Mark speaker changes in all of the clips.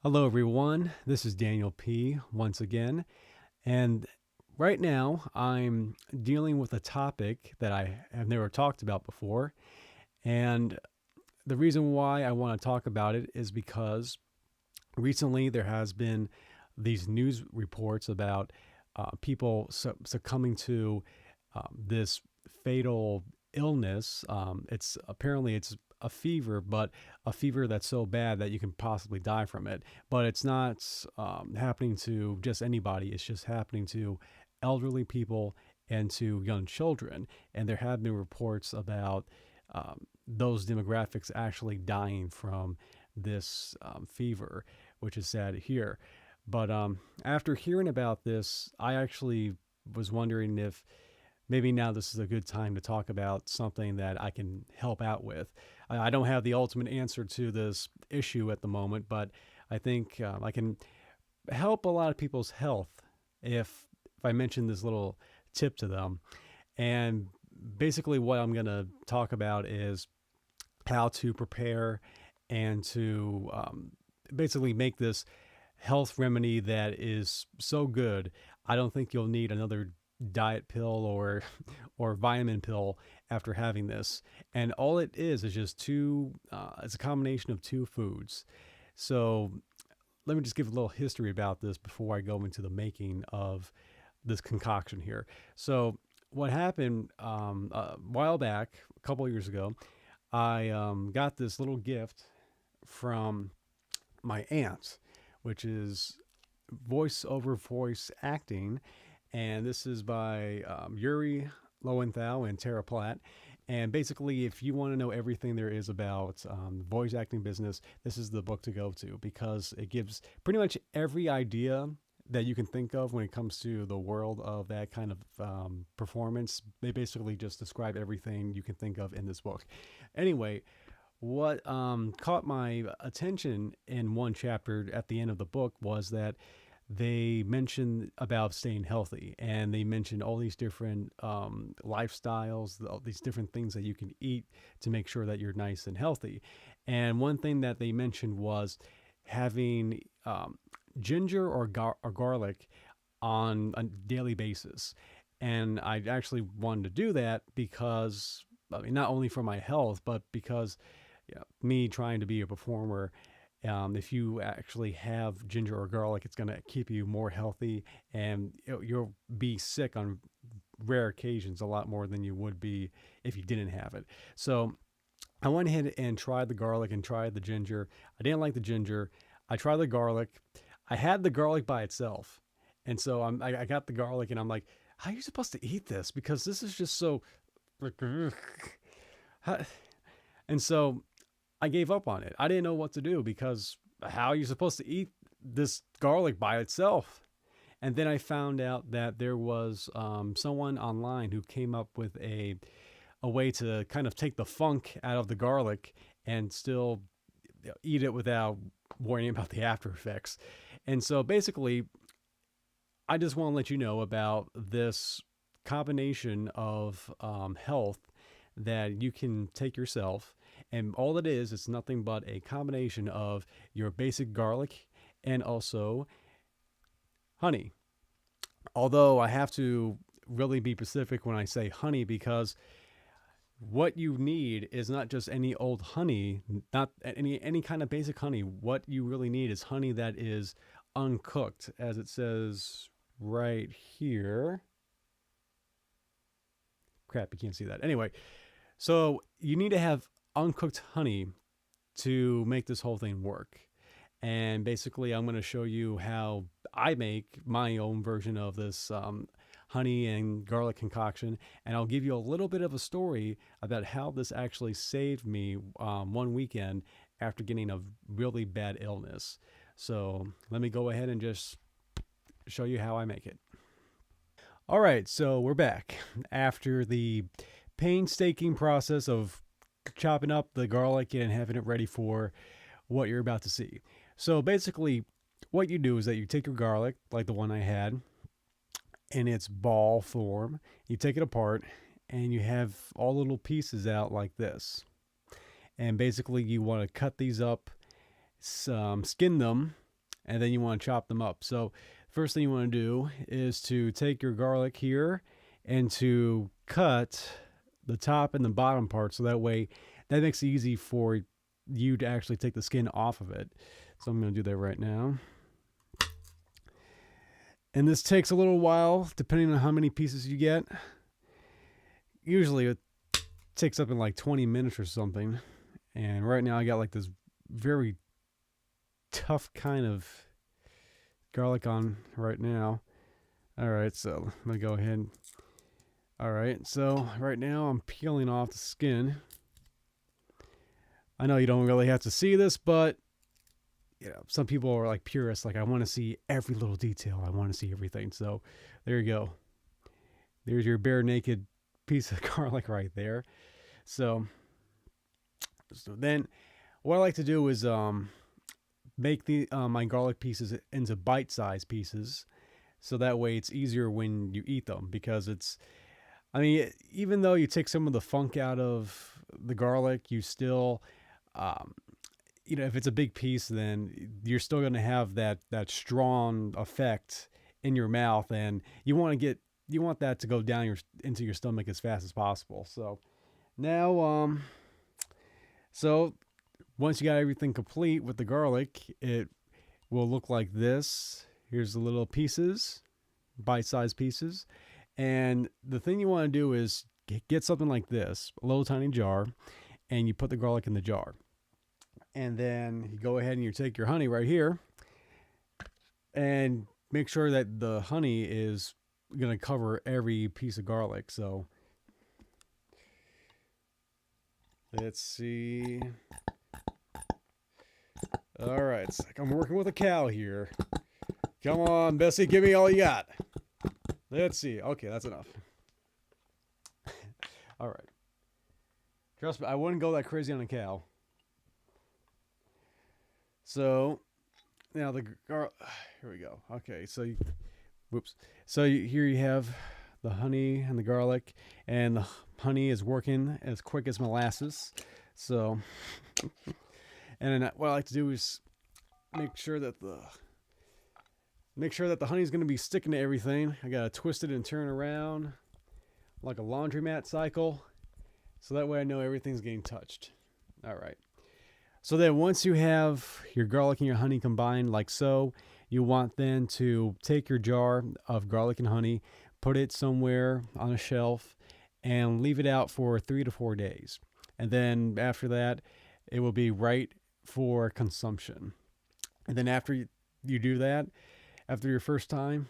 Speaker 1: Hello, everyone. This is Daniel P. once again. And right now, I'm dealing with a topic that I have never talked about before. And the reason why I want to talk about it is because recently there has been these news reports about people succumbing to this fatal illness. It's a fever, but a fever that's so bad that you can possibly die from it. But it's not happening to just anybody. It's just happening to elderly people and to young children. And there have been reports about those demographics actually dying from this fever, which is sad to hear. But after hearing about this, I actually was wondering if maybe now this is a good time to talk about something that I can help out with. I don't have the ultimate answer to this issue at the moment, but I think I can help a lot of people's health if I mention this little tip to them. And basically, what I'm going to talk about is how to prepare and to basically make this health remedy that is so good. I don't think you'll need another diet pill or vitamin pill after having this. And all it is just two. It's a combination of two foods. So let me just give a little history about this before I go into the making of this concoction here. So what happened a while back, a couple of years ago, I got this little gift from my aunt, which is voice over voice acting, and this is by Yuri Lowenthal and Tara Platt. And basically, if you want to know everything there is about voice acting business, this is the book to go to because it gives pretty much every idea that you can think of when it comes to the world of that kind of performance. They basically just describe everything you can think of in this book. Anyway, what caught my attention in one chapter at the end of the book was that they mentioned about staying healthy, and they mentioned all these different lifestyles, all these different things that you can eat to make sure that you're nice and healthy. And one thing that they mentioned was having ginger or garlic on a daily basis. And I actually wanted to do that because, I mean, not only for my health, but because me trying to be a performer, if you actually have ginger or garlic, it's going to keep you more healthy, and you'll be sick on rare occasions a lot more than you would be if you didn't have it. So I went ahead and tried the garlic and tried the ginger. I didn't like the ginger. I tried the garlic. I had the garlic by itself. And so I got the garlic and I'm like, how are you supposed to eat this? Because this is just so. And so I gave up on it. I didn't know what to do because how are you supposed to eat this garlic by itself? And then I found out that there was someone online who came up with a way to kind of take the funk out of the garlic and still eat it without worrying about the after effects. And so basically, I just want to let you know about this combination of health that you can take yourself. And all it is, it's nothing but a combination of your basic garlic and also honey. Although I have to really be specific when I say honey because what you need is not just any old honey, not any kind of basic honey. What you really need is honey that is uncooked, as it says right here. Crap, you can't see that. Anyway, so you need to have uncooked honey to make this whole thing work. And basically, I'm going to show you how I make my own version of this honey and garlic concoction. And I'll give you a little bit of a story about how this actually saved me one weekend after getting a really bad illness. So let me go ahead and just show you how I make it. All right, so we're back after the painstaking process of chopping up the garlic and having it ready for what you're about to see. So basically, what you do is that you take your garlic, like the one I had, in its ball form, you take it apart, and you have all little pieces out like this. And basically, you want to cut these up, skin them, and then you want to chop them up. So first thing you want to do is to take your garlic here and to cut the top and the bottom part, so that way that makes it easy for you to actually take the skin off of it. So I'm going to do that right now. And this takes a little while depending on how many pieces you get. Usually it takes up in like 20 minutes or something. And right now I got like this very tough kind of garlic on right now. All right, so let me go ahead. All right, so right now I'm peeling off the skin. I know you don't really have to see this, but some people are like purists. Like, I want to see every little detail. I want to see everything. So there you go. There's your bare naked piece of garlic right there. So then what I like to do is make my garlic pieces into bite-sized pieces, so that way it's easier when you eat them, because even though you take some of the funk out of the garlic, you still if it's a big piece, then you're still going to have that strong effect in your mouth, and you want that to go down into your stomach as fast as possible. So now, so once you got everything complete with the garlic, it will look like this. Here's the little pieces, bite-sized pieces. And the thing you want to do is get something like this, a little tiny jar, and you put the garlic in the jar. And then you go ahead and you take your honey right here and make sure that the honey is going to cover every piece of garlic. So let's see. All right, it's like I'm working with a cow here. Come on, Bessie, give me all you got. Let's see. Okay, that's enough. All right. Trust me, I wouldn't go that crazy on a cow. So now here we go. Okay, so here you have the honey and the garlic, and the honey is working as quick as molasses. So, and then what I like to do is make sure that the honey is going to be sticking to everything. I got to twist it and turn around like a laundromat cycle, so that way I know everything's getting touched. All right. So then once you have your garlic and your honey combined like so, you want then to take your jar of garlic and honey, put it somewhere on a shelf, and leave it out for 3 to 4 days. And then after that, it will be right for consumption. And then after you do that, after your first time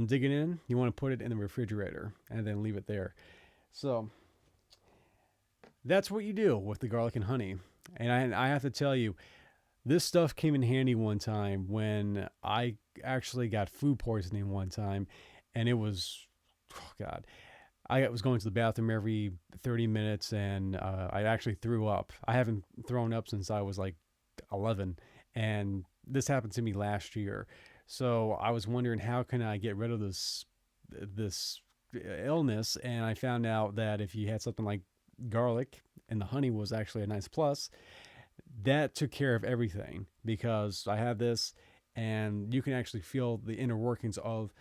Speaker 1: digging in, you want to put it in the refrigerator and then leave it there. So that's what you do with the garlic and honey. And I have to tell you, this stuff came in handy one time when I actually got food poisoning one time, and it was, oh God, I was going to the bathroom every 30 minutes, and I actually threw up. I haven't thrown up since I was like 11, and this happened to me last year. So I was wondering, how can I get rid of this illness? And I found out that if you had something like garlic, and the honey was actually a nice plus, that took care of everything, because I had this, and you can actually feel the inner workings of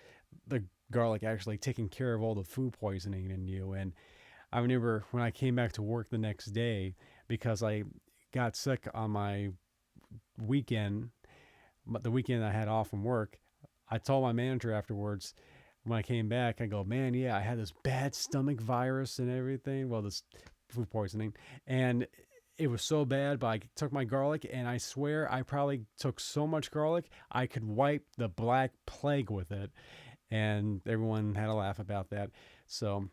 Speaker 1: the garlic actually taking care of all the food poisoning in you. And I remember when I came back to work the next day, because I got sick on my weekend, the weekend I had off from work, I told my manager afterwards, when I came back, I go, man, yeah, I had this bad stomach virus and everything. Well, this food poisoning, and it was so bad, but I took my garlic, and I swear I probably took so much garlic I could wipe the Black Plague with it. And everyone had a laugh about that. So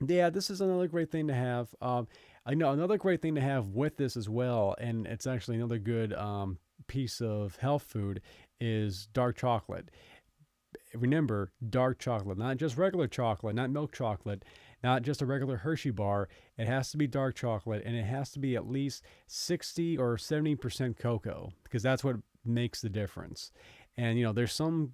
Speaker 1: yeah, this is another great thing to have. I know another great thing to have with this as well, and it's actually another good piece of health food, is dark chocolate. Remember, dark chocolate, not just regular chocolate, not milk chocolate, not just a regular Hershey bar. It has to be dark chocolate, and it has to be at least 60 or 70% cocoa, because that's what makes the difference. And, there's some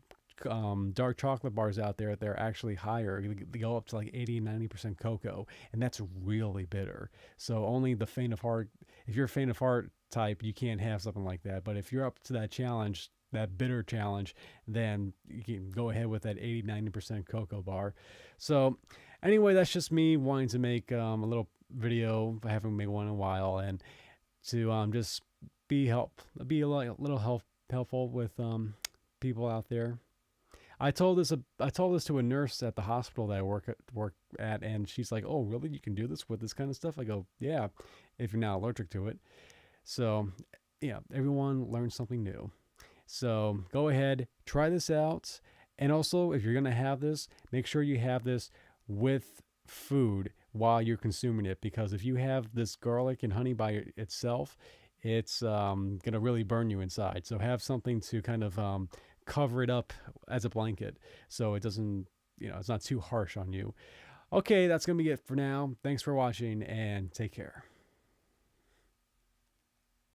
Speaker 1: dark chocolate bars out there that are actually higher. They go up to like 80, 90% cocoa, and that's really bitter. So only the faint of heart, if you're faint of heart type, you can't have something like that. But if you're up to that challenge, that bitter challenge, then you can go ahead with that 80-90% cocoa bar. So anyway, that's just me wanting to make a little video. I haven't made one in a while, and to just be a little helpful with people out there. I told this to a nurse at the hospital that I work at, and she's like, "Oh, really? You can do this with this kind of stuff?" I go, "Yeah, if you're not allergic to it." So, yeah, everyone learns something new. So go ahead, try this out, and also if you're gonna have this, make sure you have this with food while you're consuming it, because if you have this garlic and honey by itself, it's gonna really burn you inside. So have something to kind of cover it up as a blanket, so it doesn't, it's not too harsh on you. Okay, that's gonna be it for now. Thanks for watching, and take care.